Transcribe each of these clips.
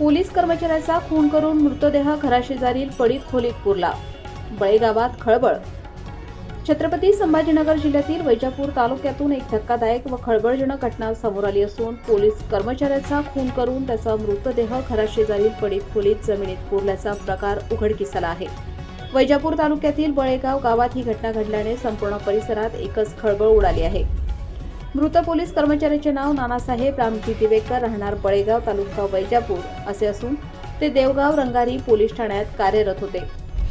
Police कर्मचाऱ्याचा खून करून मृतदेह घराशेजारील पडीत खोलीत पुरला. बळेगावात खळबळ. छत्रपती संभाजीनगर जिल्ह्यातील वैजापूर तालुक्यातून एक धक्कादायक व खळबळजनक घटना समोर आली असून पोलीस कर्मचाऱ्याचा खून करून त्याचा मृतदेह घराशेजारील पडीत खोलीत जमिनीत पुरल्याचा प्रकार उघडकीस आला आहे. वैजापूर तालुक्यातील बळेगाव गावात ही घटना घडल्याने संपूर्ण परिसरात एकच खळबळ उडाली आहे. मृत पोलीस कर्मचाऱ्याचे नाव नानासाहेब रामजी दिवेकर, राहणार बळेगाव, तालुका वैजापूर असे असून ते देवगाव रंगारी पोलीस ठाण्यात कार्यरत होते.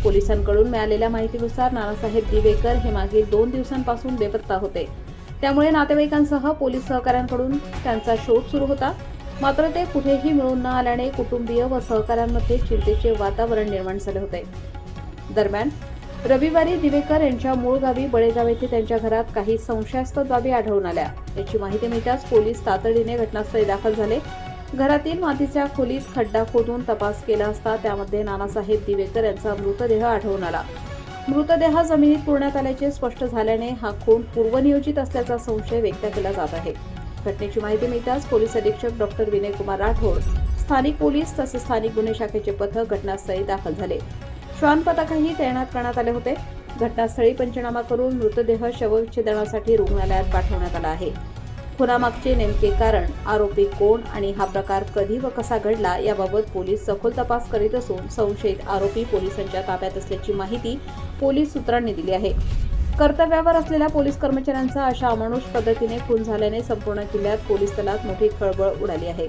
पोलिसांकडून मिळालेल्या माहितीनुसार नानासाहेब दिवेकर हे मागील 2 दिवसांपासून बेपत्ता होते. त्यामुळे नातेवाईकांसह पोलीस सहकाऱ्यांकडून त्यांचा शोध सुरू होता. मात्र ते कुठेही मिळून न आल्याने कुटुंबीय व सहकाऱ्यांमध्ये चिंतेचे वातावरण निर्माण झाले होते. दरम्यान रविवारी दिवेकर यांच्या मूळ गावी बळेगाव येथे त्यांच्या घरात काही संशयास्पद बाबी आढळून आल्या. याची माहिती मिळताच पोलीस तातडीने घटनास्थळी दाखल झाले. घरातील मातीच्या खोलीत खड्डा खोदून तपास केला असता त्यामध्ये नानासाहेब दिवेकर यांचा मृतदेह आढळून आला. मृतदेह जमिनीत पुरण्यात आल्याचे स्पष्ट झाल्याने हा खून पूर्वनियोजित असल्याचा संशय व्यक्त केला जात आहे. घटनेची माहिती मिळताच पोलीस अधीक्षक डॉक्टर विनयकुमार राठोड, स्थानिक पोलीस तसेच स्थानिक गुन्हे शाखेचे पथक घटनास्थळी दाखल झाले. श्वान पथकही तैनात करण्यात आले होते. घटनास्थळी पंचनामा करून मृतदेह शवविच्छेदनासाठी रुग्णालयात पाठवण्यात आला आहे. खुनामागचे नेमके कारण, आरोपी कोण आणि हा प्रकार कधी व कसा घडला याबाबत पोलीस सखोल तपास करीत असून संशयित आरोपी पोलिसांच्या ताब्यात असल्याची माहिती पोलीस सूत्रांनी दिली आहे. कर्तव्यावर असलेल्या पोलीस कर्मचाऱ्यांचा अशा अमानुष पद्धतीने खून झाल्याने संपूर्ण जिल्ह्यात पोलीस दलात मोठी खळबळ उडाली आहे.